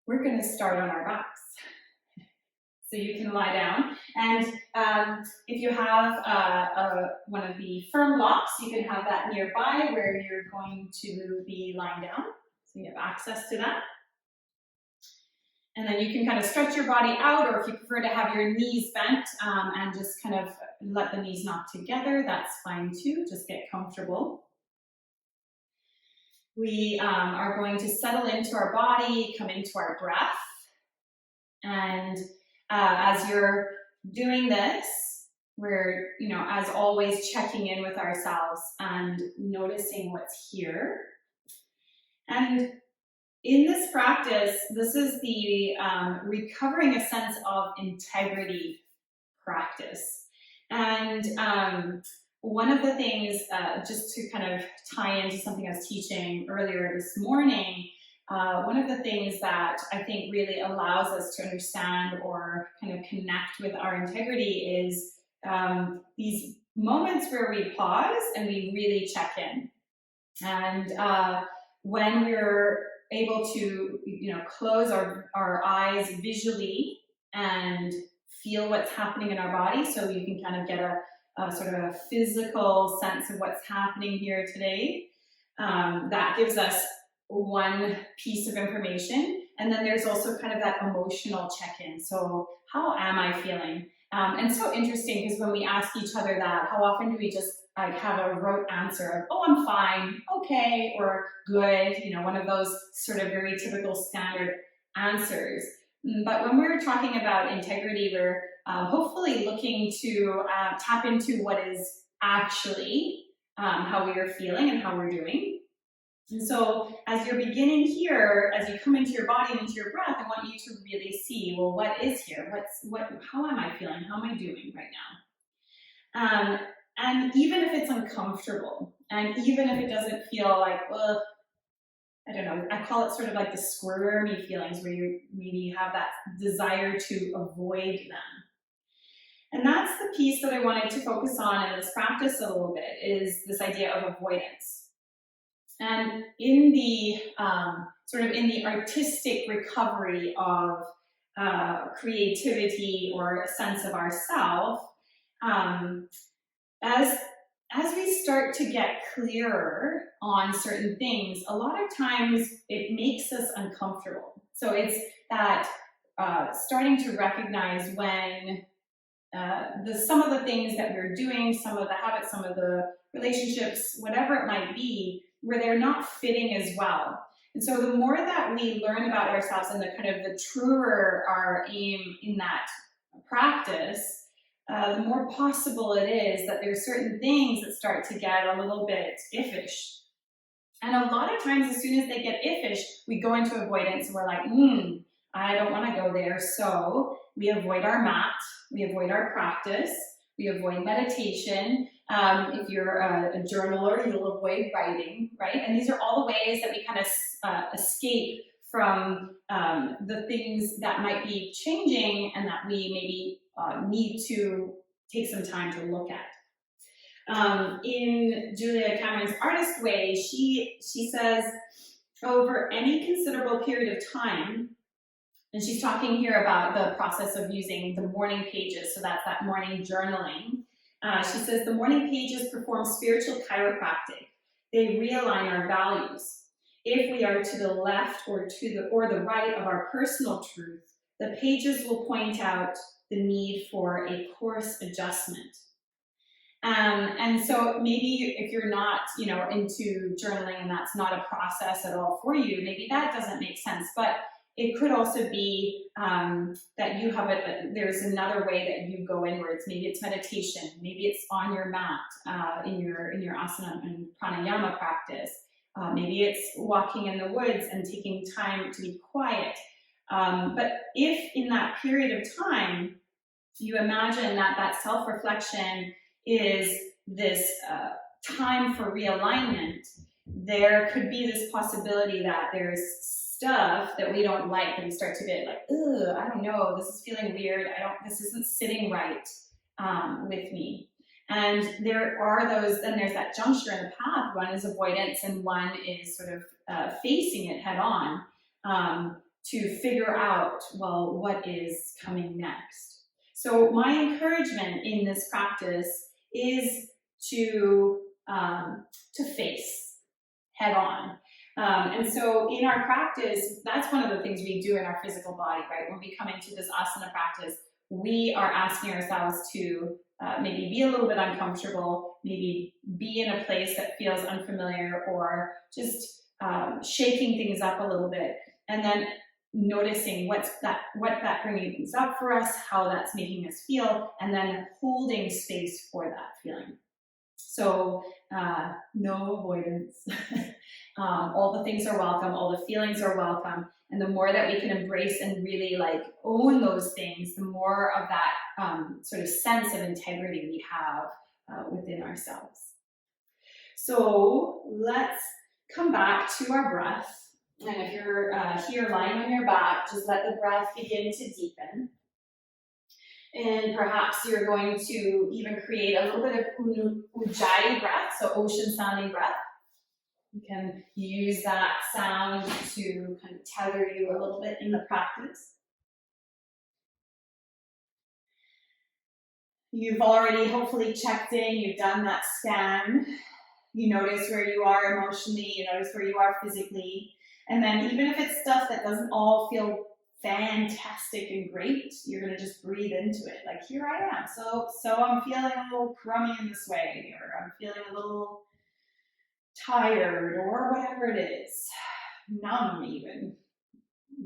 we're going to start on our backs. So you can lie down, and if you have one of the firm blocks, you can have that nearby where you're going to be lying down, so you have access to that. And then you can kind of stretch your body out, or if you prefer to have your knees bent and just kind of let the knees knock together, that's fine too. Just get comfortable. We are going to settle into our body, come into our breath. And as you're doing this, we're, as always, checking in with ourselves and noticing what's here. And in this practice, this is the recovering a sense of integrity practice. And one of the things, just to kind of tie into something I was teaching earlier this morning, one of the things that I think really allows us to understand or kind of connect with our integrity is these moments where we pause and we really check in. And when we're able to, close our eyes visually and feel what's happening in our body, so you can kind of get a sort of a physical sense of what's happening here today. That gives us one piece of information. And then there's also kind of that emotional check-in. So how am I feeling? And so interesting, because when we ask each other that, how often do we just have a rote answer of, oh, I'm fine, okay, or good, one of those sort of very typical standard answers. But when we're talking about integrity, we're hopefully looking to tap into what is actually how we are feeling and how we're doing. And so as you're beginning here, as you come into your body and into your breath, I want you to really see, well, what is here? How am I feeling? How am I doing right now? And even if it's uncomfortable, and even if it doesn't feel like, ugh, I don't know, I call it sort of like the squirmy feelings where you maybe have that desire to avoid them. And that's the piece that I wanted to focus on in this practice a little bit, is this idea of avoidance. And in the in the artistic recovery of creativity or a sense of ourself, as we start to get clearer on certain things, a lot of times it makes us uncomfortable. So it's that starting to recognize when some of the things that we're doing, some of the habits, some of the relationships, whatever it might be, where they're not fitting as well. And so the more that we learn about ourselves and the truer our aim in that practice, the more possible it is that there's certain things that start to get a little bit iffish. And a lot of times, as soon as they get iffish, we go into avoidance and we're like, I don't want to go there. So we avoid our mat, we avoid our practice, we avoid meditation. If you're a journaler, you'll avoid writing, right? And these are all the ways that we kind of escape from the things that might be changing and that we maybe need to take some time to look at. In Julia Cameron's Artist Way, she says, over any considerable period of time, and she's talking here about the process of using the morning pages, so that's that morning journaling. She says, the morning pages perform spiritual chiropractic. They realign our values. If we are to the left or the right of our personal truth, the pages will point out the need for a course adjustment. And so maybe if you're not, into journaling and that's not a process at all for you, maybe that doesn't make sense. But it could also be that you have there's another way that you go inwards. Maybe it's meditation. Maybe it's on your mat in your asana and pranayama practice. Maybe it's walking in the woods and taking time to be quiet. But if in that period of time you imagine that self-reflection is this time for realignment, there could be this possibility that there's stuff that we don't like, and we start to get like, ugh, I don't know, this is feeling weird, this isn't sitting right with me. And there are those, and there's that juncture in the path. One is avoidance and one is sort of facing it head on. to figure out, well, what is coming next. So my encouragement in this practice is to face head on. And so in our practice, that's one of the things we do in our physical body, right? When we come into this asana practice, we are asking ourselves to maybe be a little bit uncomfortable, maybe be in a place that feels unfamiliar, or just shaking things up a little bit, and then noticing what that bringing things up for us, how that's making us feel, and then holding space for that feeling. So no avoidance. All the things are welcome, all the feelings are welcome, and the more that we can embrace and really like own those things, the more of that sort of sense of integrity we have within ourselves. So let's come back to our breath. And if you're here lying on your back, just let the breath begin to deepen. And perhaps you're going to even create a little bit of ujjayi breath, so ocean sounding breath. You can use that sound to kind of tether you a little bit in the practice. You've already hopefully checked in, you've done that scan. You notice where you are emotionally, you notice where you are physically. And then even if it's stuff that doesn't all feel fantastic and great, you're gonna just breathe into it. Like, here I am. So I'm feeling a little crummy in this way, or I'm feeling a little tired, or whatever it is, numb even.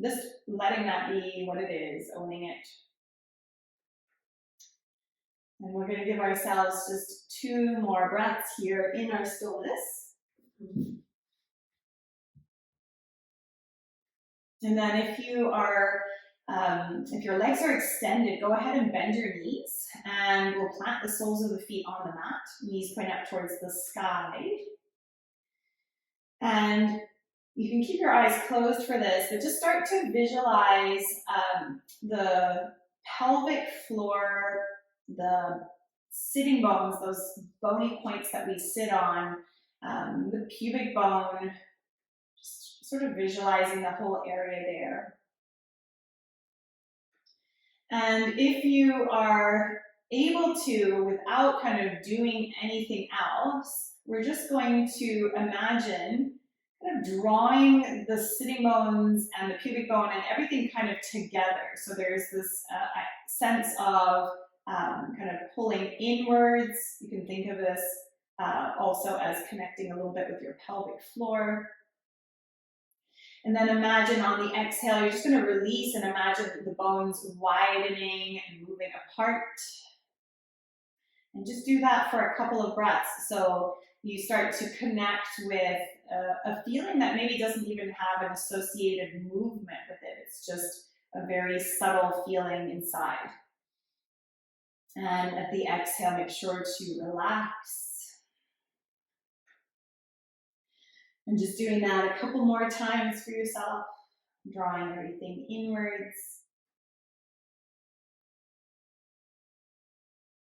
Just letting that be what it is, owning it. And we're gonna give ourselves just 2 more breaths here in our stillness. And then if you are, if your legs are extended, go ahead and bend your knees, and we'll plant the soles of the feet on the mat, knees point up towards the sky. And you can keep your eyes closed for this, but just start to visualize the pelvic floor, the sitting bones, those bony points that we sit on, the pubic bone, just sort of visualizing the whole area there. And if you are able to, without kind of doing anything else, we're just going to imagine kind of drawing the sitting bones and the pubic bone and everything kind of together. So there's this sense of kind of pulling inwards. You can think of this also as connecting a little bit with your pelvic floor. And then imagine on the exhale, you're just going to release and imagine the bones widening and moving apart. And just do that for a couple of breaths. So you start to connect with a feeling that maybe doesn't even have an associated movement with it. It's just a very subtle feeling inside. And at the exhale, make sure to relax. And just doing that a couple more times for yourself, drawing everything inwards.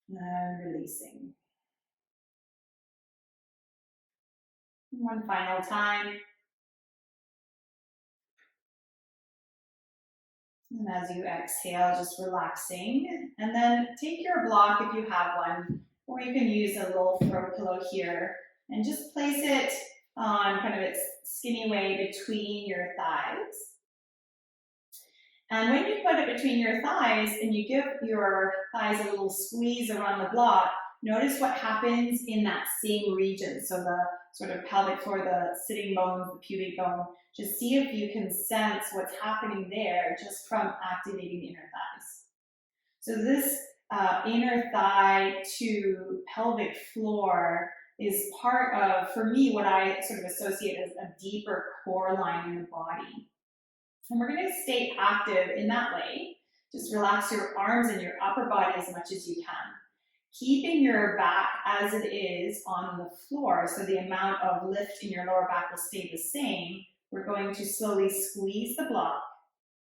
And releasing. One final time. And as you exhale, just relaxing. And then take your block if you have one, or you can use a little throw pillow here, and just place it on kind of its skinny way between your thighs. And when you put it between your thighs and you give your thighs a little squeeze around the block, notice what happens in that same region. So the sort of pelvic floor, the sitting bone, the pubic bone. Just see if you can sense what's happening there just from activating the inner thighs. So this inner thigh to pelvic floor is part of, for me, what I sort of associate as a deeper core line in the body. And we're going to stay active in that way. Just relax your arms and your upper body as much as you can. Keeping your back as it is on the floor, so the amount of lift in your lower back will stay the same. We're going to slowly squeeze the block,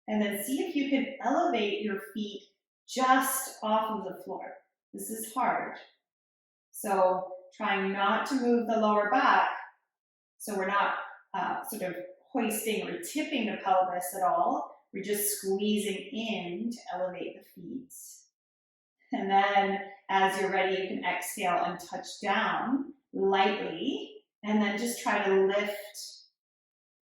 and then see if you can elevate your feet just off of the floor. This is hard. So trying not to move the lower back, so we're not sort of hoisting or tipping the pelvis at all. We're just squeezing in to elevate the feet. And then as you're ready, you can exhale and touch down lightly. And then just try to lift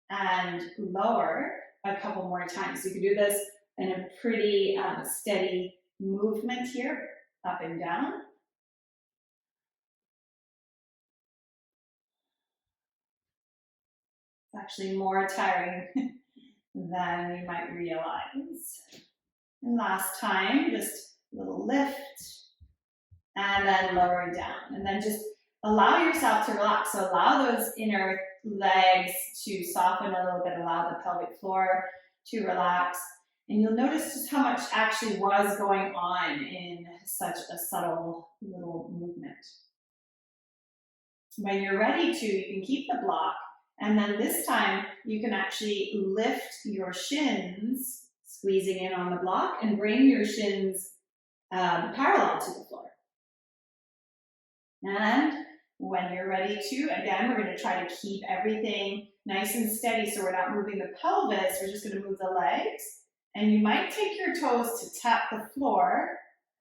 and lower a couple more times. You can do this in a pretty steady movement here, up and down. It's actually more tiring than you might realize. And last time, just a little lift and then lower down. And then just allow yourself to relax. So allow those inner legs to soften a little bit, allow the pelvic floor to relax. And you'll notice just how much actually was going on in such a subtle little movement. When you're ready to, you can keep the block. And then this time, you can actually lift your shins, squeezing in on the block, and bring your shins parallel to the floor. And when you're ready to, again, we're going to try to keep everything nice and steady so we're not moving the pelvis. We're just going to move the legs. And you might take your toes to tap the floor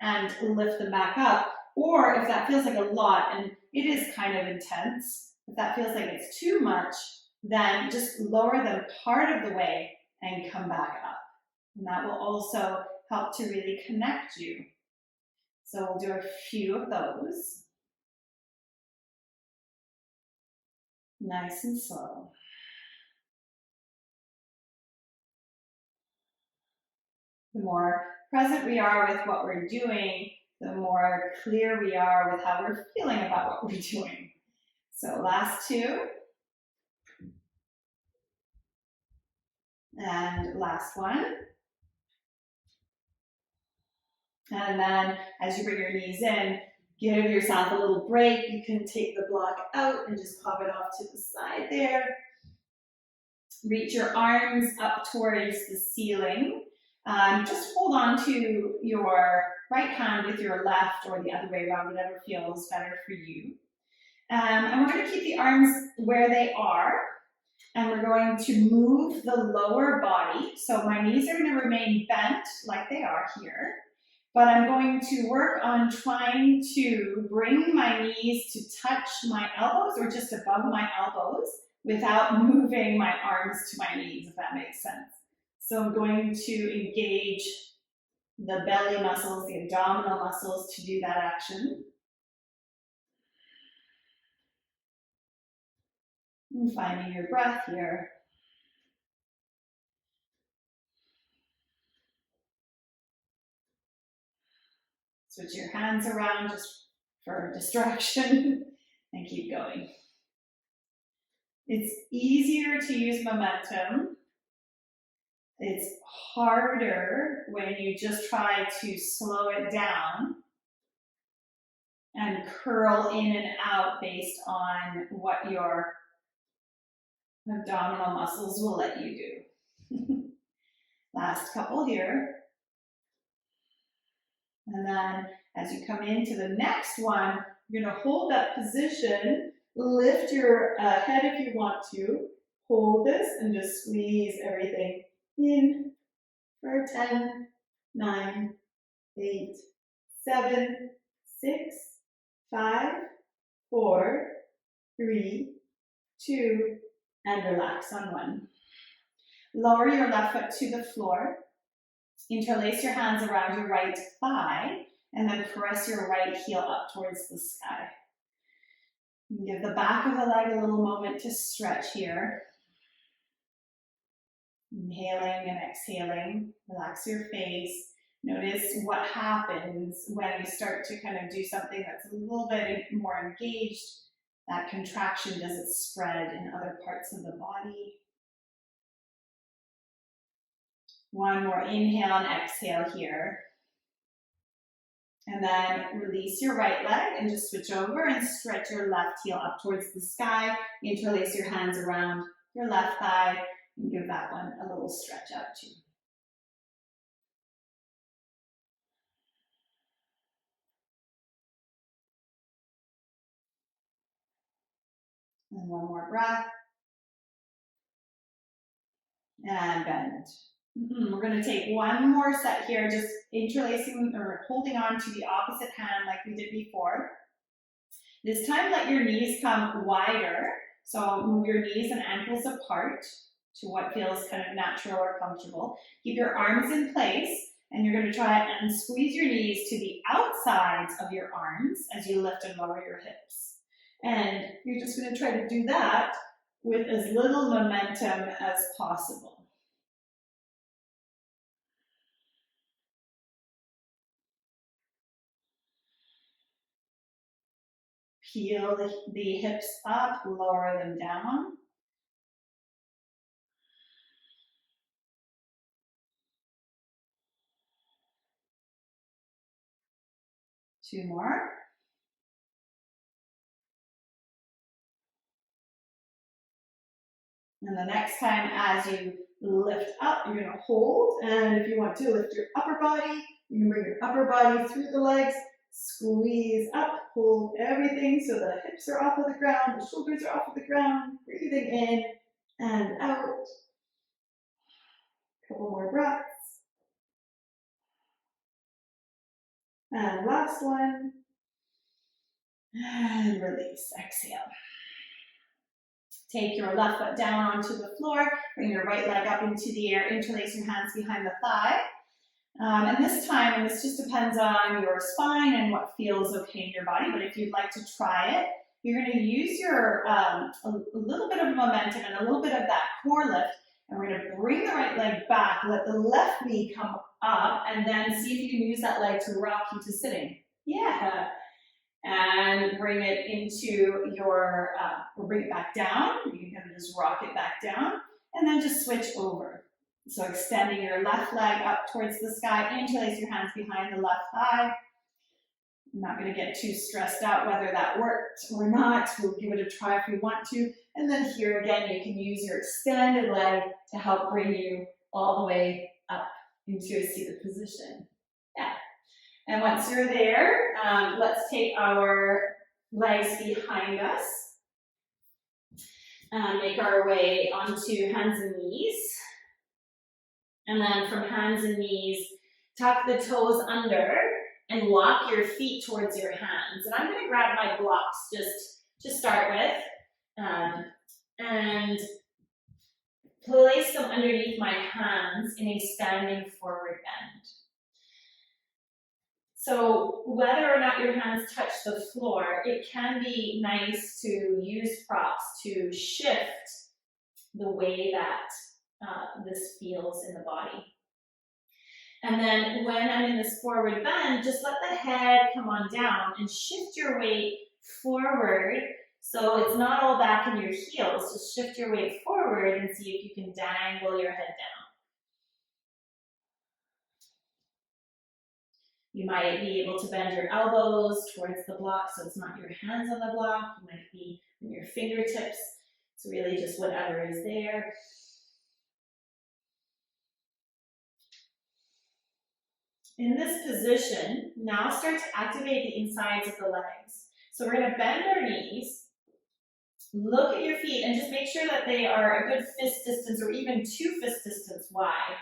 and lift them back up. Or if that feels like a lot, and it is kind of intense, if that feels like it's too much, then just lower them part of the way and come back up. And that will also help to really connect you. So we'll do a few of those. Nice and slow. The more present we are with what we're doing, the more clear we are with how we're feeling about what we're doing. So last two. And last one. And then as you bring your knees in, give yourself a little break. You can take the block out and just pop it off to the side there. Reach your arms up towards the ceiling. Just hold on to your right hand with your left or the other way around, whatever feels better for you. And we're going to keep the arms where they are. And we're going to move the lower body. So my knees are going to remain bent like they are here. But I'm going to work on trying to bring my knees to touch my elbows or just above my elbows without moving my arms to my knees, if that makes sense. So I'm going to engage the belly muscles, the abdominal muscles to do that action. And finding your breath here. Switch your hands around just for distraction and keep going. It's easier to use momentum. It's harder when you just try to slow it down and curl in and out based on what your abdominal muscles will let you do. Last couple here. And then as you come into the next one, you're going to hold that position, lift your head if you want to, hold this and just squeeze everything in for 10, 9, 8, 7, 6, 5, 4, 3, 2, and relax on 1. Lower your left foot to the floor. Interlace your hands around your right thigh and then press your right heel up towards the sky. Give the back of the leg a little moment to stretch here. Inhaling and exhaling, relax your face. Notice what happens when you start to kind of do something that's a little bit more engaged. That contraction doesn't spread in other parts of the body. One more inhale and exhale here. And then release your right leg and just switch over and stretch your left heel up towards the sky. Interlace your hands around your left thigh and give that one a little stretch out too. And one more breath. and bend. We're going to take one more set here, just interlacing or holding on to the opposite hand like we did before. This time, let your knees come wider. So move your knees and ankles apart to what feels kind of natural or comfortable. Keep your arms in place, and you're going to try and squeeze your knees to the outsides of your arms as you lift and lower your hips. And you're just going to try to do that with as little momentum as possible. Peel the hips up, lower them down. Two more. And the next time as you lift up, you're going to hold. And if you want to lift your upper body, you can bring your upper body through the legs, squeeze up, hold everything so the hips are off of the ground, the shoulders are off of the ground, breathing in and out. Couple more breaths. And last one. And release, exhale. Take your left foot down onto the floor, bring your right leg up into the air, interlace your hands behind the thigh. And this time, and this just depends on your spine and what feels okay in your body, but if you'd like to try it, you're going to use your a little bit of momentum and a little bit of that core lift, and we're going to bring the right leg back, let the left knee come up, and then see if you can use that leg to rock you to sitting. Yeah. And bring it into your, or bring it back down. You can kind of just rock it back down, and then just switch over. So extending your left leg up towards the sky, interlace your hands behind the left thigh. I'm not going to get too stressed out whether that worked or not. We'll give it a try if we want to. And then here again, you can use your extended leg to help bring you all the way up into a seated position. Yeah. And once you're there, let's take our legs behind us and make our way onto hands and knees. And then from hands and knees, tuck the toes under and walk your feet towards your hands. And I'm going to grab my blocks just to start with and place them underneath my hands in a standing forward bend. So whether or not your hands touch the floor, it can be nice to use props to shift the way that this feels in the body. And then when I'm in this forward bend, just let the head come on down and shift your weight forward so it's not all back in your heels. Just shift your weight forward and see if you can dangle your head down. You might be able to bend your elbows towards the block so it's not your hands on the block. You might be in your fingertips. It's really just whatever is there. In this position, now start to activate the insides of the legs. So we're going to bend our knees, look at your feet, and just make sure that they are a good fist distance or even 2 fist distance wide.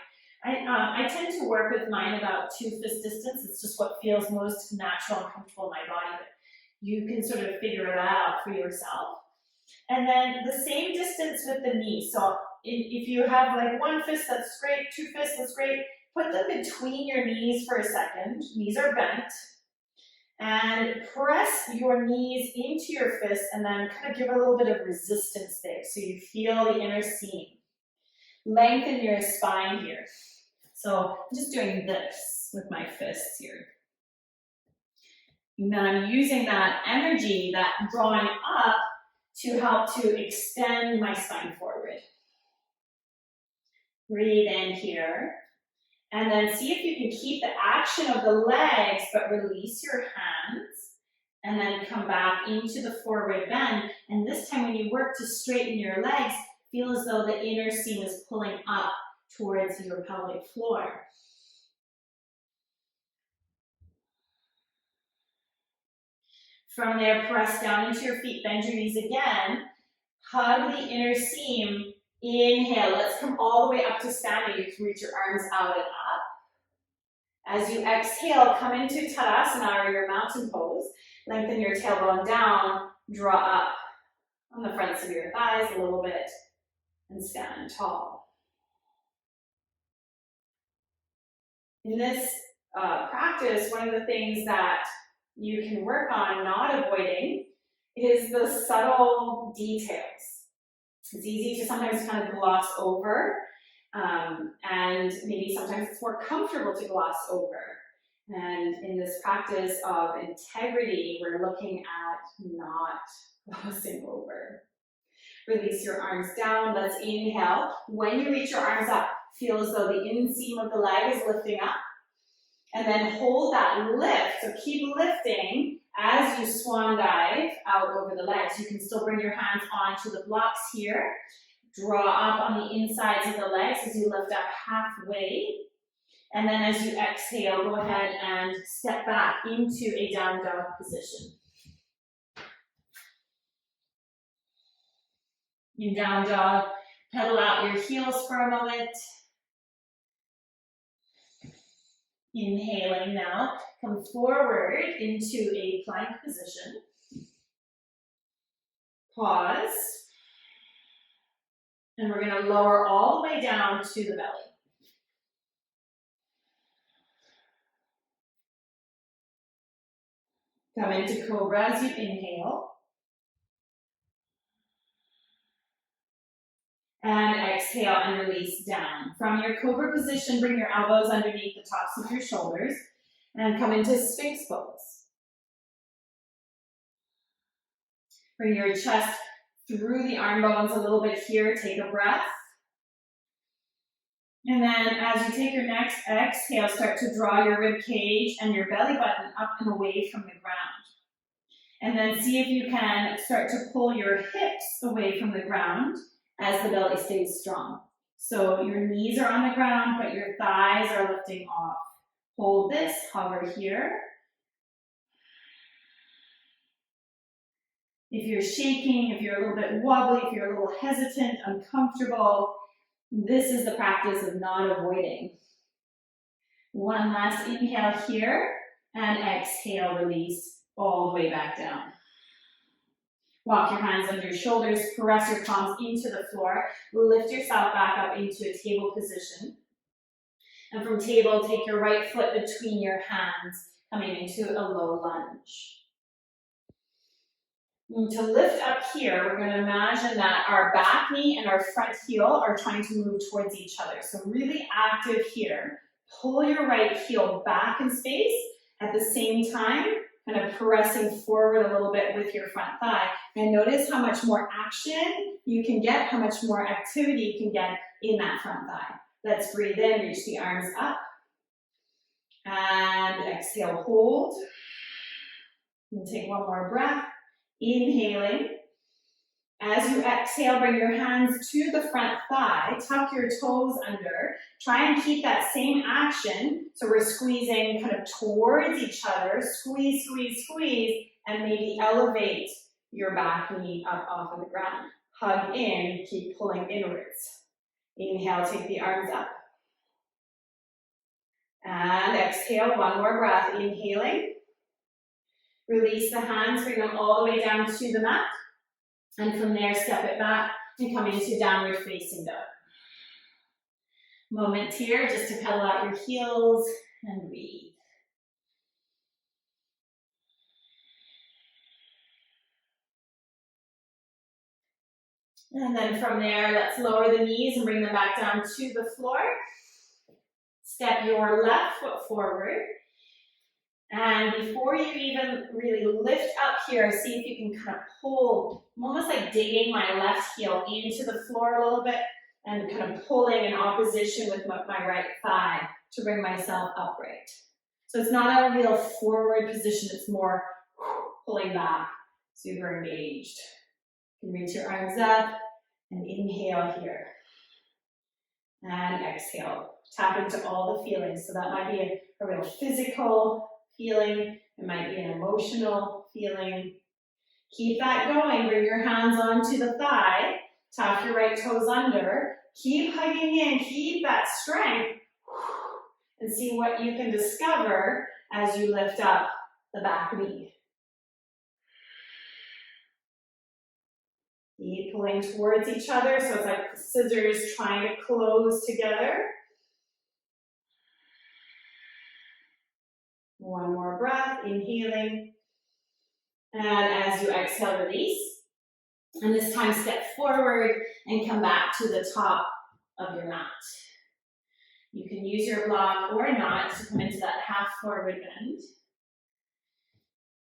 I tend to work with mine about 2 fist distance. It's just what feels most natural and comfortable in my body. But you can sort of figure that out for yourself. And then the same distance with the knee. So if you have like 1 fist, that's great. 2 fists, that's great. Put them between your knees for a second. Knees are bent. And press your knees into your fists and then kind of give a little bit of resistance there so you feel the inner seam. Lengthen your spine here. So I'm just doing this with my fists here. And then I'm using that energy, that drawing up, to help to extend my spine forward. Breathe in here. And then see if you can keep the action of the legs, but release your hands. And then come back into the forward bend. And this time when you work to straighten your legs, feel as though the inner seam is pulling up towards your pelvic floor. From there, press down into your feet, bend your knees again. Hug the inner seam Inhale, let's come all the way up to standing. You can reach your arms out and up. As you exhale, come into Tadasana or your mountain pose. Lengthen your tailbone down, draw up on the fronts of your thighs a little bit, and stand tall. In this practice, one of the things that you can work on not avoiding is the subtle details. It's easy to sometimes kind of gloss over, and maybe sometimes it's more comfortable to gloss over. And in this practice of integrity, we're looking at not glossing over. Release your arms down. Let's inhale. When you reach your arms up, feel as though the inseam of the leg is lifting up. And then hold that lift. So keep lifting as you swan dive out over the legs. You can still bring your hands onto the blocks here. Draw up on the insides of the legs as you lift up halfway. And then as you exhale, go ahead and step back into a down dog position. In down dog, pedal out your heels for a moment. Inhaling now, come forward into a plank position. Pause. And we're going to lower all the way down to the belly. Come into Cobra as you inhale. And exhale and release down. From your Cobra position, bring your elbows underneath the tops of your shoulders and come into Sphinx pose. Bring your chest through the arm bones a little bit here. Take a breath. And then as you take your next exhale, start to draw your rib cage and your belly button up and away from the ground. And then see if you can start to pull your hips away from the ground as the belly stays strong. So your knees are on the ground, but your thighs are lifting off. Hold this, hover here. If you're shaking, if you're a little bit wobbly, if you're a little hesitant, uncomfortable, this is the practice of not avoiding. One last inhale here, and exhale, release all the way back down. Walk your hands under your shoulders, press your palms into the floor, lift yourself back up into a table position. And from table, take your right foot between your hands, coming into a low lunge. And to lift up here, we're going to imagine that our back knee and our front heel are trying to move towards each other. So really active here. Pull your right heel back in space at the same time, kind of pressing forward a little bit with your front thigh. And notice how much more action you can get, how much more activity you can get in that front thigh. Let's breathe in, reach the arms up. And exhale, hold. And take one more breath. Inhaling. As you exhale, bring your hands to the front thigh, tuck your toes under, try and keep that same action. So we're squeezing kind of towards each other, squeeze, squeeze, squeeze, and maybe elevate your back knee up off of the ground. Hug in, keep pulling inwards. Inhale, take the arms up. And exhale, one more breath, inhaling. Release the hands, bring them all the way down to the mat. And from there, step it back and come into downward facing dog. Moment here just to pedal out your heels and breathe. And then from there, let's lower the knees and bring them back down to the floor. Step your left foot forward. And before you even really lift up here, see if you can kind of pull, I'm almost like digging my left heel into the floor a little bit and kind of pulling in opposition with my right thigh to bring myself upright. So it's not a real forward position, it's more pulling back, super engaged. You can reach your arms up and inhale here. And exhale. Tap into all the feelings. So that might be a real physical feeling, it might be an emotional feeling. Keep that going, bring your hands onto the thigh, Tuck your right toes under. Keep hugging in, keep that strength, and see what you can discover as you lift up the back knee. Keep pulling towards each other, so it's like scissors trying to close together. One more breath, inhaling. And as you exhale, release. And this time step forward and come back to the top of your mat. You can use your block or not to come into that half forward bend.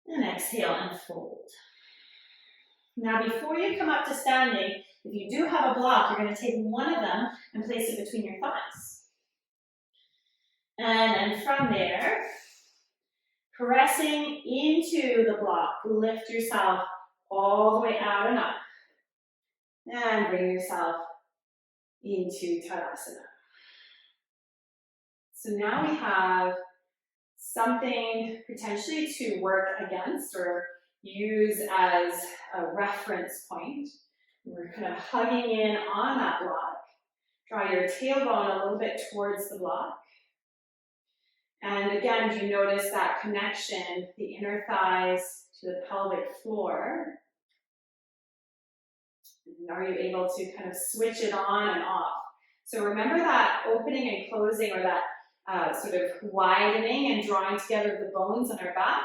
And exhale and fold. Now before you come up to standing, if you do have a block, you're going to take one of them and place it between your thighs. And then from there, pressing into the block, lift yourself all the way out and up. And bring yourself into Tadasana. So now we have something potentially to work against or use as a reference point. We're kind of hugging in on that block. Draw your tailbone a little bit towards the block. And again, do you notice that connection, the inner thighs to the pelvic floor? And are you able to kind of switch it on and off? So remember that opening and closing, or that sort of widening and drawing together the bones on our back.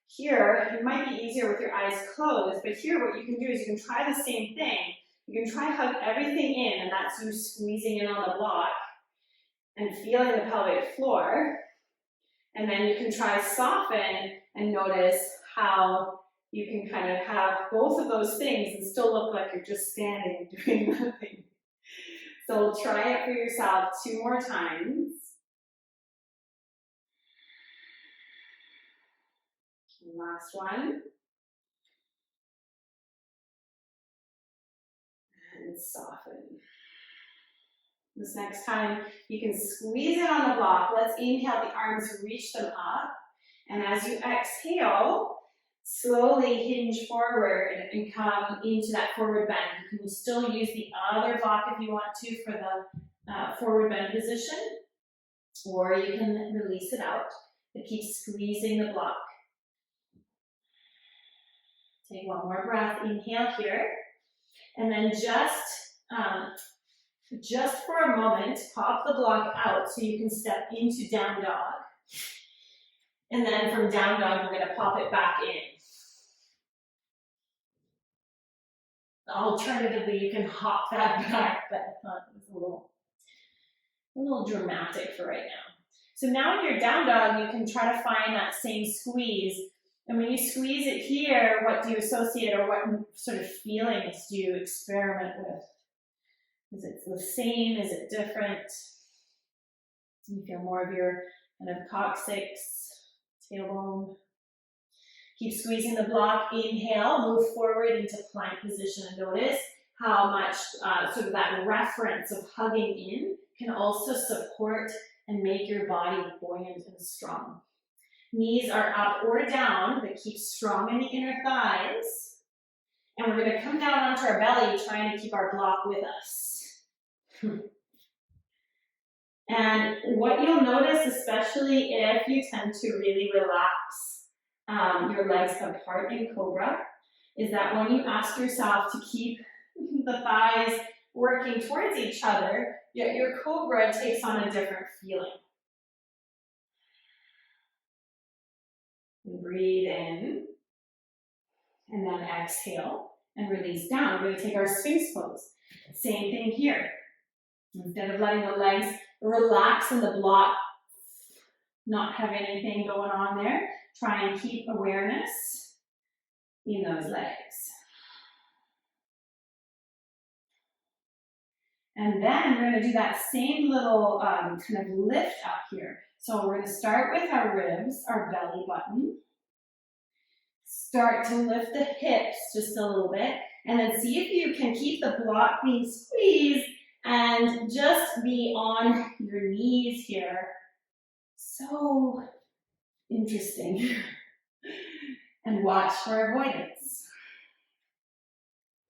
Here, it might be easier with your eyes closed, but here what you can do is you can try the same thing. You can try hug everything in, and that's you squeezing in on the block and feeling the pelvic floor. And then you can try soften and notice how you can kind of have both of those things and still look like you're just standing doing nothing. So try it for yourself 2 more times. Last one. And soften. This next time, you can squeeze it on the block. Let's inhale the arms, reach them up. And as you exhale, slowly hinge forward and come into that forward bend. You can still use the other block if you want to for the forward bend position, or you can release it out, but keep squeezing the block. Take one more breath, inhale here, and then just for a moment, pop the block out so you can step into down dog. And then from down dog, we're going to pop it back in. Alternatively, you can hop that back, but I thought it was a little dramatic for right now. So now in your down dog, you can try to find that same squeeze. And when you squeeze it here, what do you associate, or what sort of feelings do you experiment with? Is it the same? Is it different? Do you feel more of your kind of coccyx, tailbone? Keep squeezing the block. Inhale, move forward into plank position, and notice how much sort of that reference of hugging in can also support and make your body buoyant and strong. Knees are up or down, but keep strong in the inner thighs. And we're going to come down onto our belly, trying to keep our block with us. And what you'll notice, especially if you tend to really relax your legs apart in Cobra, is that when you ask yourself to keep the thighs working towards each other, yet your Cobra takes on a different feeling. And breathe in, and then exhale, and release down. We're going to take our Sphinx pose. Same thing here. Instead of letting the legs relax in the block, not have anything going on there, try and keep awareness in those legs. And then we're going to do that same little kind of lift up here. So we're going to start with our ribs, our belly button. Start to lift the hips just a little bit, and then see if you can keep the block being squeezed and just be on your knees here. So interesting. And watch for avoidance.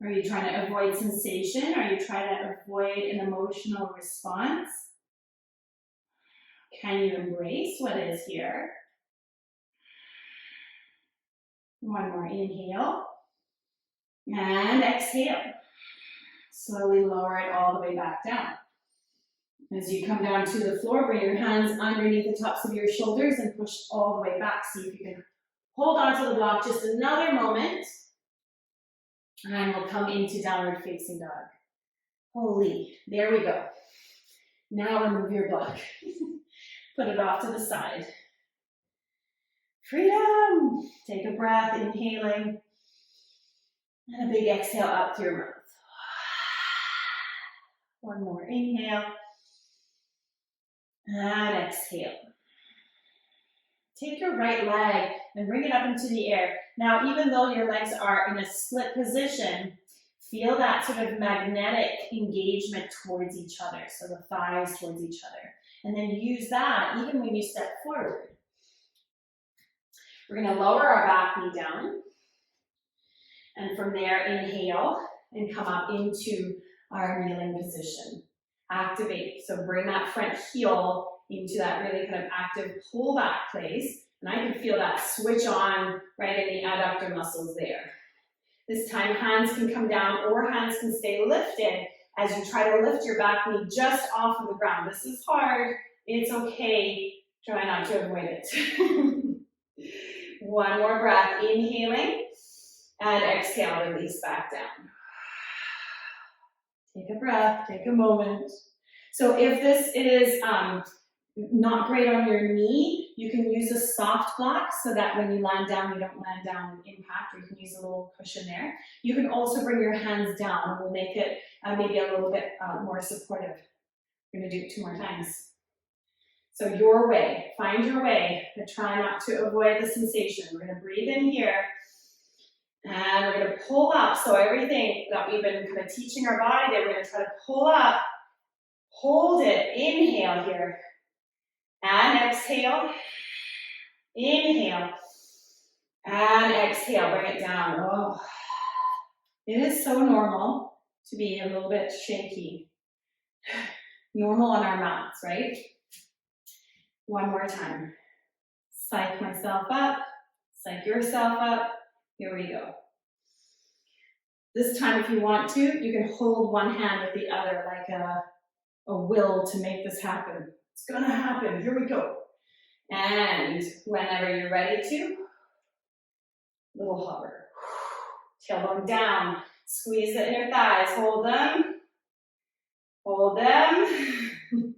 Are you trying to avoid sensation? Are you trying to avoid an emotional response? Can you embrace what is here? One more inhale. And exhale. Slowly lower it all the way back down. As you come down to the floor, bring your hands underneath the tops of your shoulders and push all the way back. See if you can hold on to the block just another moment. And we'll come into downward facing dog. Holy, there we go. Now remove your block. Put it off to the side. Freedom. Take a breath, inhaling. And a big exhale up through your mouth. One more inhale. And exhale. Take your right leg and bring it up into the air. Now, even though your legs are in a split position, feel that sort of magnetic engagement towards each other. So the thighs towards each other. And then use that even when you step forward. We're going to lower our back knee down. And from there, inhale and come up into our kneeling position. Activate. So bring that front heel into that really kind of active pullback place. And I can feel that switch on right in the adductor muscles there. This time, hands can come down or hands can stay lifted as you try to lift your back knee just off of the ground. This is hard. It's okay. Try not to avoid it. One more breath. Inhaling and exhale. Release back down. Take a breath. Take a moment. So if this is not great on your knee, you can use a soft block so that when you land down, you don't land down with impact, or you can use a little cushion there. You can also bring your hands down. We'll make it maybe a little bit more supportive. We're going to do it 2 more times. So your way, find your way, but try not to avoid the sensation. We're going to breathe in here, and we're going to pull up. So everything that we've been kind of teaching our body there, we're going to try to pull up, hold it, inhale here. And exhale, inhale, and exhale, bring it down. Oh. It is so normal to be a little bit shaky. Normal on our mats, right? One more time. Psych myself up, psych yourself up. Here we go. This time, if you want to, you can hold one hand with the other like a will to make this happen. It's gonna happen. Here we go. And whenever you're ready to, little hover. Tailbone down. Squeeze the inner thighs. Hold them. Hold them.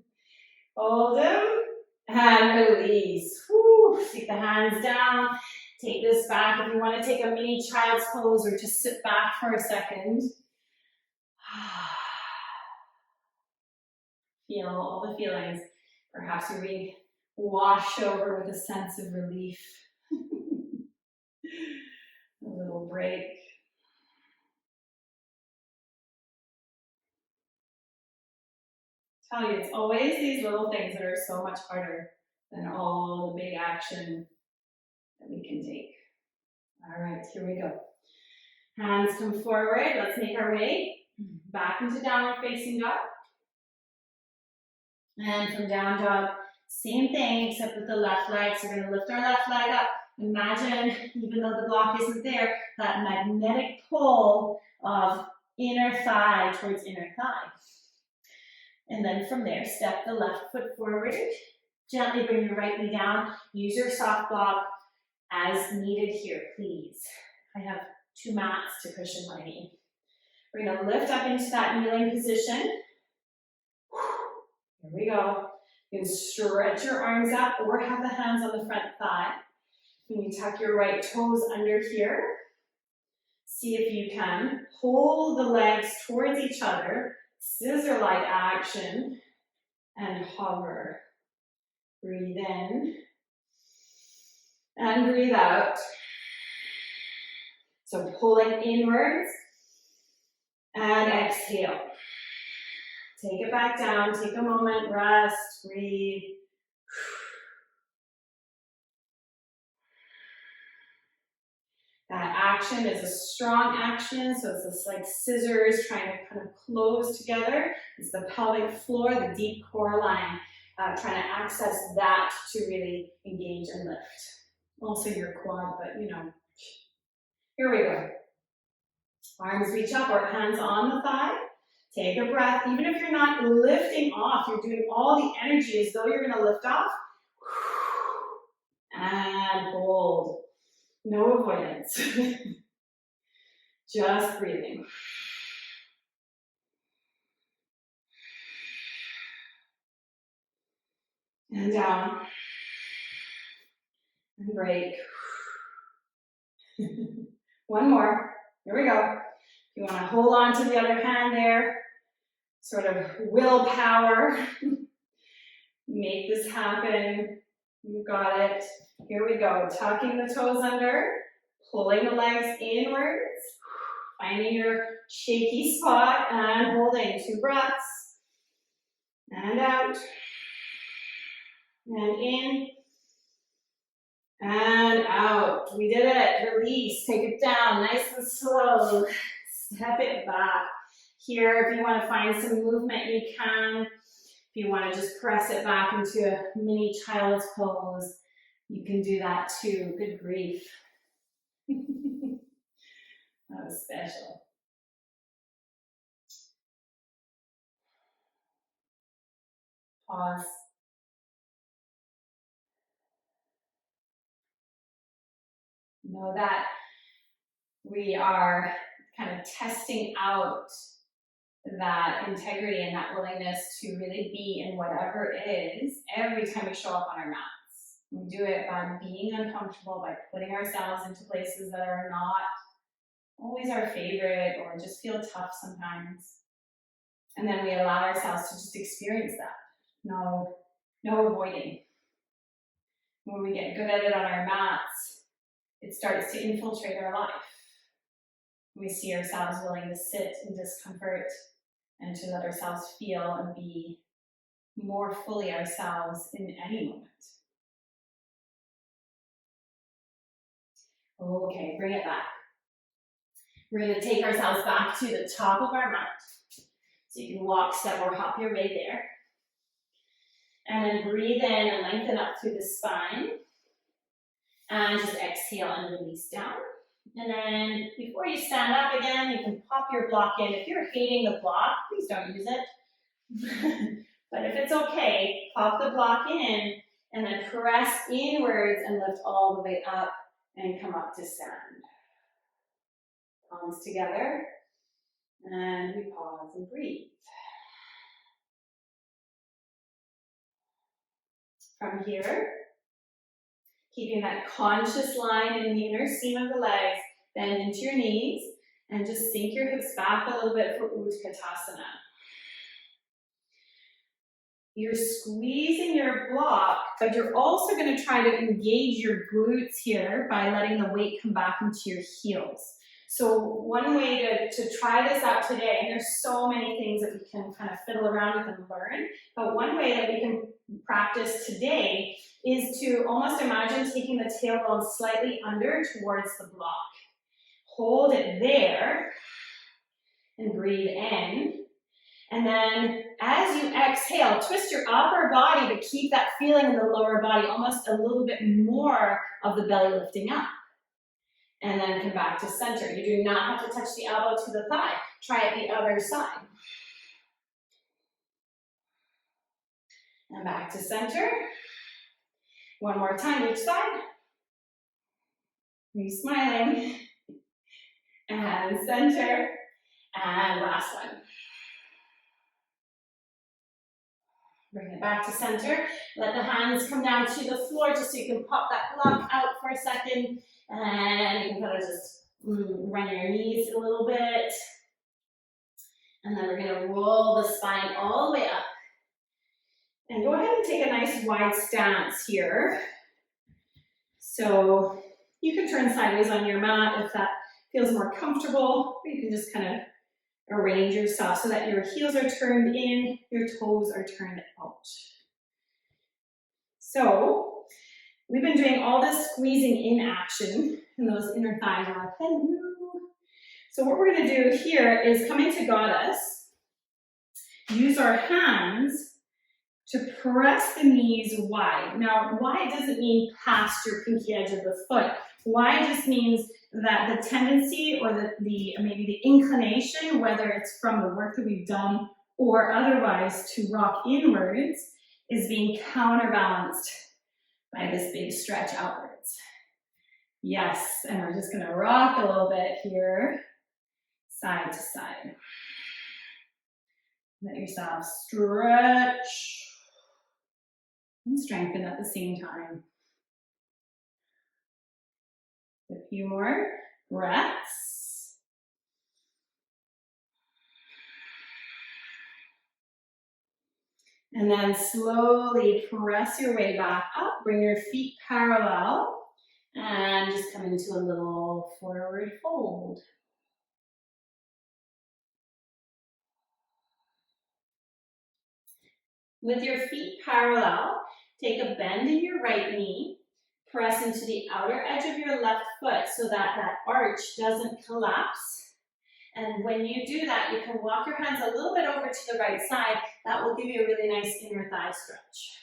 Hold them. And release. Whew. Take the hands down. Take this back. If you want to take a mini child's pose or just sit back for a second. Feel all the feelings. Perhaps you're being washed over with a sense of relief. A little break. I tell you, it's always these little things that are so much harder than all the big action that we can take. All right, here we go. Hands come forward. Let's make our way back into downward facing dog. And from down dog, same thing, except with the left leg. So we're going to lift our left leg up. Imagine, even though the block isn't there, that magnetic pull of inner thigh towards inner thigh. And then from there, step the left foot forward. Gently bring your right knee down. Use your soft block as needed here, please. I have 2 mats to cushion my knee. We're going to lift up into that kneeling position. Here we go. You can stretch your arms up or have the hands on the front thigh. When you tuck your right toes under here, see if you can pull the legs towards each other, scissor-like action, and hover. Breathe in and breathe out. So pulling inwards and exhale. Take it back down, take a moment, rest, breathe. That action is a strong action, so it's this like scissors trying to kind of close together. It's the pelvic floor, the deep core line, trying to access that to really engage and lift. Also your quad, but you know. Here we go. Arms reach up or hands on the thigh. Take a breath. Even if you're not lifting off, you're doing all the energy as though you're going to lift off. And hold. No avoidance. Just breathing. And down. And break. One more. Here we go. You want to hold on to the other hand there. Sort of willpower. Make this happen. You got it. Here we go. Tucking the toes under. Pulling the legs inwards. Finding your shaky spot and holding. 2 breaths. And out. And in. And out. We did it. Release. Take it down. Nice and slow. Step it back. Here, if you want to find some movement, you can. If you want to just press it back into a mini child's pose, you can do that too. Good grief. That was special. Pause. Know that we are kind of testing out that integrity and that willingness to really be in whatever it is every time we show up on our mats. We do it by being uncomfortable, by putting ourselves into places that are not always our favorite or just feel tough sometimes. And then we allow ourselves to just experience that. No avoiding. When we get good at it on our mats, it starts to infiltrate our life. We see ourselves willing to sit in discomfort and to let ourselves feel and be more fully ourselves in any moment. Okay, bring it back. We're going to take ourselves back to the top of our mat. So you can walk, step, or hop your way there. And then breathe in and lengthen up through the spine. And just exhale and release down. And then before you stand up again, you can pop your block in. If you're hating the block, please don't use it. But if it's okay, pop the block in and then press inwards and lift all the way up and come up to stand. Palms together. And we pause and breathe. From here, keeping that conscious line in the inner seam of the legs, bend into your knees, and just sink your hips back a little bit for Utkatasana. You're squeezing your block, but you're also going to try to engage your glutes here by letting the weight come back into your heels. So one way to try this out today, and there's so many things that we can kind of fiddle around with and learn, but one way that we can practice today is to almost imagine taking the tailbone slightly under towards the block. Hold it there and breathe in. And then as you exhale, twist your upper body to keep that feeling in the lower body, almost a little bit more of the belly lifting up. And then come back to center. You do not have to touch the elbow to the thigh. Try it the other side. And back to center. One more time each side. Are you smiling? And center. And last one. Bring it back to center. Let the hands come down to the floor just so you can pop that block out for a second. And you can kind of just run your knees a little bit. And then we're going to roll the spine all the way up. And go ahead and take a nice wide stance here. So you can turn sideways on your mat if that feels more comfortable. Or you can just kind of arrange yourself so that your heels are turned in, your toes are turned out. So We've been doing all this squeezing in action, and those inner thighs are like, hello. So what we're going to do here is come into goddess, use our hands to press the knees wide. Now, wide doesn't mean past your pinky edge of the foot. Wide just means that the tendency or maybe the inclination, whether it's from the work that we've done or otherwise to rock inwards, is being counterbalanced by this big stretch outwards. Yes, and we're just gonna rock a little bit here, side to side. Let yourself stretch and strengthen at the same time. A few more breaths. And then slowly press your way back up, bring your feet parallel, and just come into a little forward fold. With your feet parallel, take a bend in your right knee, press into the outer edge of your left foot so that that arch doesn't collapse. And when you do that, you can walk your hands a little bit over to the right side. That will give you a really nice inner thigh stretch.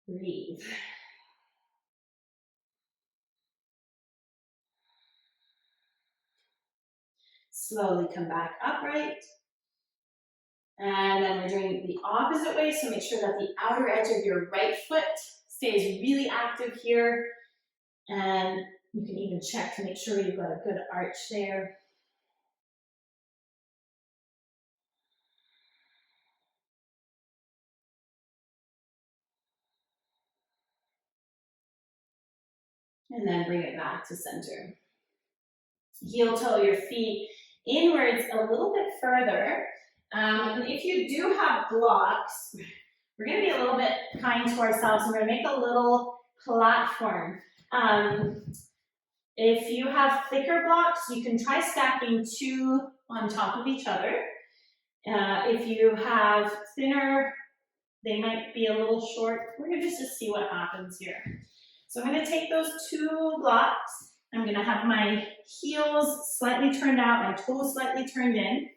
Breathe. Slowly come back upright. And then we're doing the opposite way, so make sure that the outer edge of your right foot stays really active here. And you can even check to make sure you've got a good arch there. And then bring it back to center. Heel toe your feet inwards a little bit further. And if you do have blocks, we're going to be a little bit kind to ourselves. We're going to make a little platform. If you have thicker blocks, you can try stacking 2 on top of each other. If you have thinner, they might be a little short. We're going to just see what happens here. So I'm going to take those 2 blocks. I'm going to have my heels slightly turned out, my toes slightly turned in.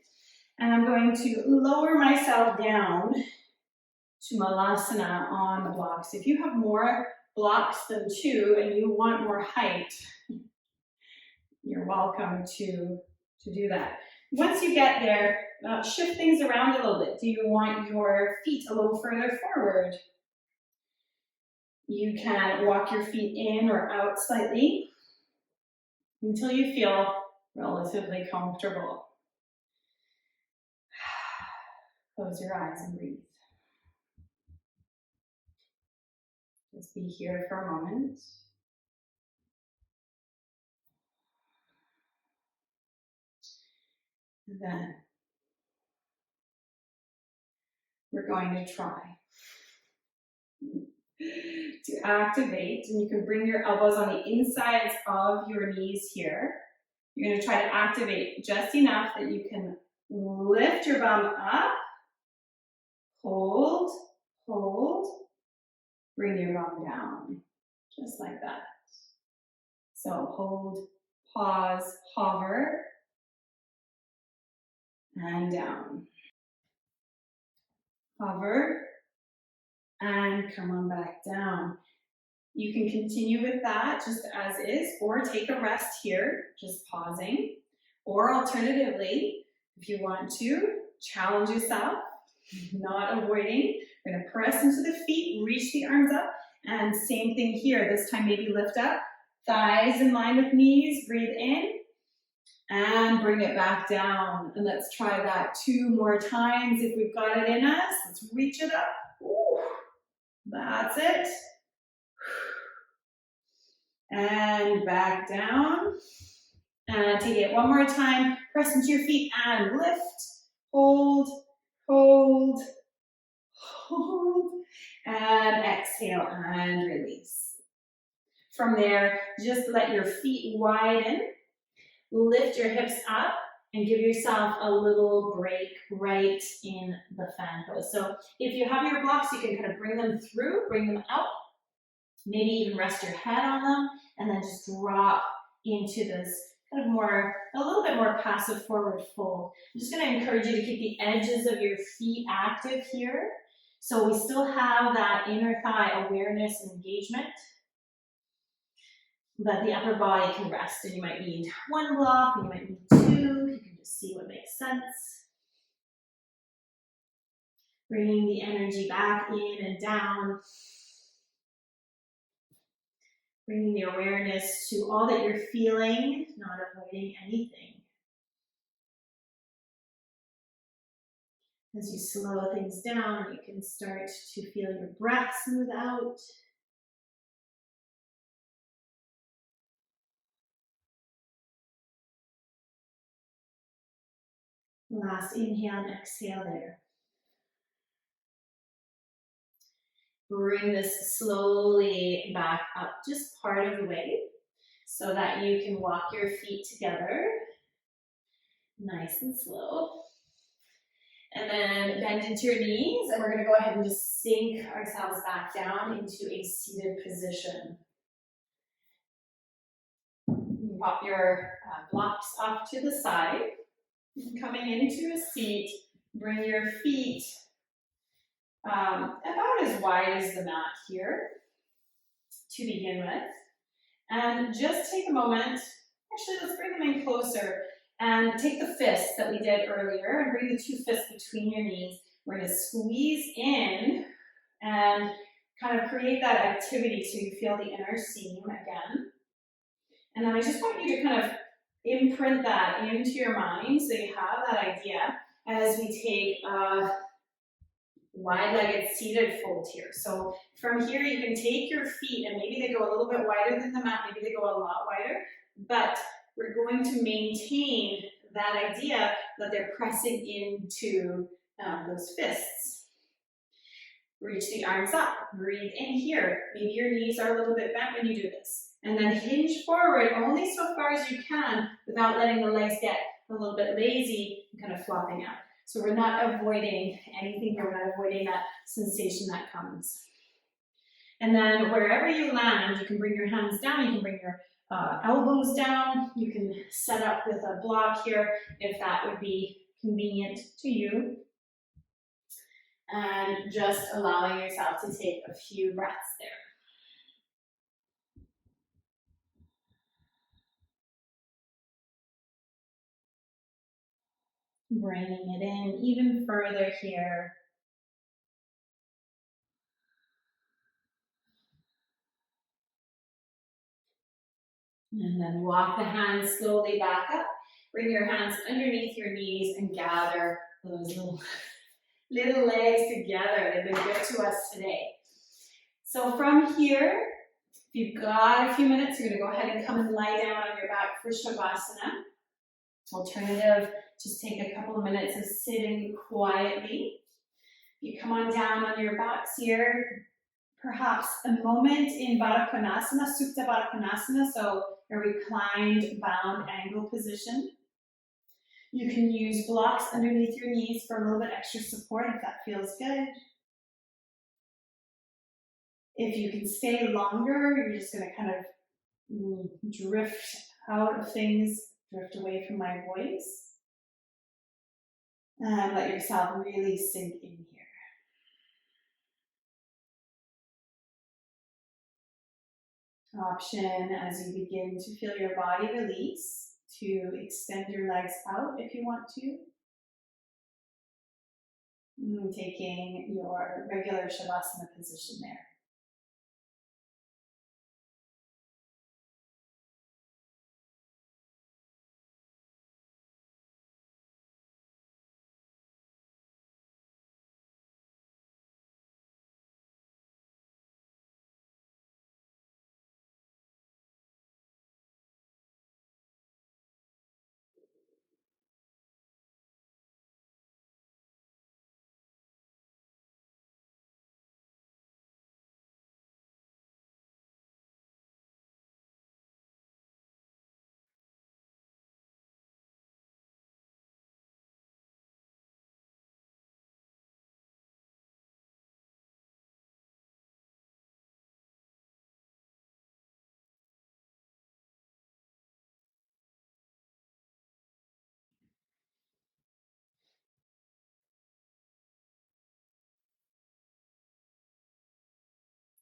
And I'm going to lower myself down to Malasana on the blocks. If you have more blocks than 2 and you want more height, you're welcome to do that. Once you get there, shift things around a little bit. Do you want your feet a little further forward? You can walk your feet in or out slightly until you feel relatively comfortable. Close your eyes and breathe. Just be here for a moment. And then we're going to try to activate, and you can bring your elbows on the insides of your knees here. You're going to try to activate just enough that you can lift your bum up, hold, hold, bring your bum down, just like that. So hold, pause, hover, and down. Hover, and come on back down. You can continue with that just as is, or take a rest here, just pausing. Or alternatively, if you want to, challenge yourself, not avoiding. We're going to press into the feet, reach the arms up, and same thing here. This time maybe lift up, thighs in line with knees, breathe in, and bring it back down. And let's try that 2 more times if we've got it in us. Let's reach it up. Ooh, that's it. And back down. And take it 1 more time. Press into your feet and lift, hold, hold, hold, and exhale and release. From there, just let your feet widen. Lift your hips up and give yourself a little break right in the fan pose. So if you have your blocks, you can kind of bring them through, bring them out, Maybe even rest your head on them and then just drop into this kind of more, a little bit more passive forward fold. I'm just going to encourage you to keep the edges of your feet active here. So we still have that inner thigh awareness and engagement, but the upper body can rest, and you might need one block, and you might need two. You can just see what makes sense. Bringing the energy back in and down. Bringing the awareness to all that you're feeling, not avoiding anything. As you slow things down, you can start to feel your breath smooth out. Last inhale and exhale there. Bring this slowly back up, just part of the way, so that you can walk your feet together, nice and slow. And then bend into your knees, and we're going to go ahead and just sink ourselves back down into a seated position. Pop your blocks off to the side. Coming into a seat, bring your feet about as wide as the mat here to begin with. And just take a moment, actually let's bring them in closer, and take the fists that we did earlier and bring the two fists between your knees. We're going to squeeze in and kind of create that activity so you feel the inner seam again. And then I just want you to kind of imprint that into your mind so you have that idea as we take a wide-legged seated fold here. So from here you can take your feet, and maybe they go a little bit wider than the mat, maybe they go a lot wider, but we're going to maintain that idea that they're pressing into those fists. Reach the arms up, breathe in here. Maybe your knees are a little bit bent when you do this. And then hinge forward only so far as you can without letting the legs get a little bit lazy and kind of flopping out. So we're not avoiding anything here, we're not avoiding that sensation that comes. And then wherever you land, you can bring your hands down, you can bring your elbows down, you can set up with a block here if that would be convenient to you. And just allowing yourself to take a few breaths there. Bringing it in even further here. And then walk the hands slowly back up. Bring your hands underneath your knees and gather those little legs together. They've been good to us today. So from here, if you've got a few minutes, you're going to go ahead and come and lie down on your back for Shavasana. Alternative, just take a couple of minutes of sitting quietly. You come on down on your backs here. Perhaps a moment in Baddha Konasana, Supta Baddha Konasana, so a reclined bound angle position. You can use blocks underneath your knees for a little bit extra support if that feels good. If you can stay longer, you're just going to kind of drift out of things, drift away from my voice. And let yourself really sink in here. Option as you begin to feel your body release to extend your legs out if you want to. Taking your regular Shavasana position there.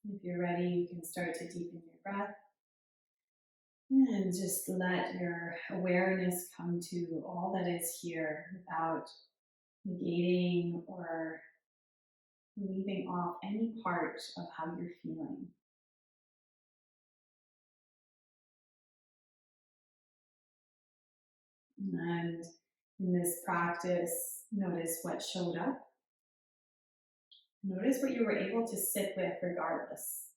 If you're ready, you can start to deepen your breath and just let your awareness come to all that is here without negating or leaving off any part of how you're feeling. And in this practice, notice what showed up. Notice what you were able to sit with regardless.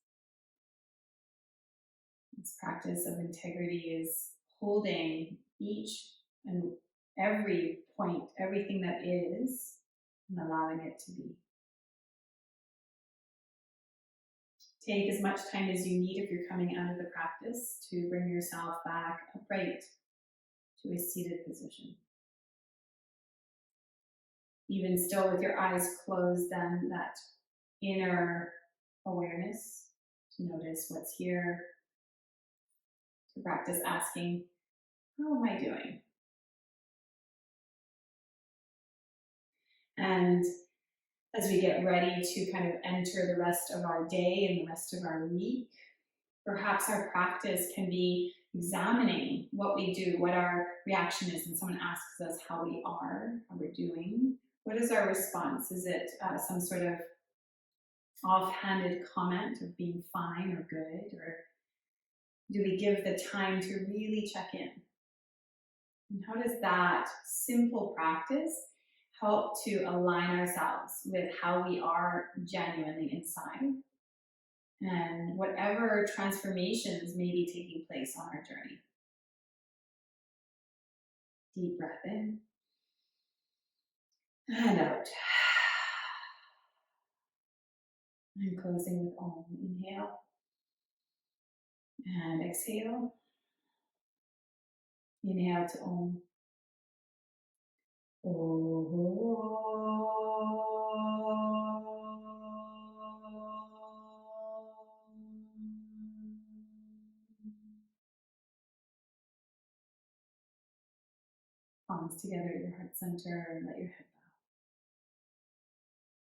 This practice of integrity is holding each and every point, everything that is, and allowing it to be. Take as much time as you need if you're coming out of the practice to bring yourself back upright to a seated position. Even still with your eyes closed, then that inner awareness to notice what's here, to practice asking, how am I doing? And as we get ready to kind of enter the rest of our day and the rest of our week, perhaps our practice can be examining what we do, what our reaction is when someone asks us how we are, how we're doing. What is our response? Is it some sort of offhanded comment of being fine or good? Or do we give the time to really check in? And how does that simple practice help to align ourselves with how we are genuinely inside and whatever transformations may be taking place on our journey? Deep breath in and out. And closing with Om. Inhale and exhale. Inhale to Om. Palms together at your heart center and let your head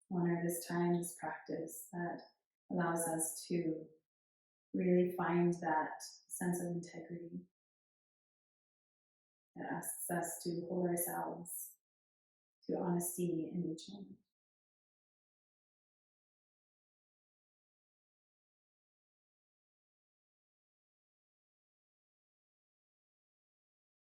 bow. Honor this time, this practice that allows us to really find that sense of integrity, that asks us to hold ourselves to honesty in each moment.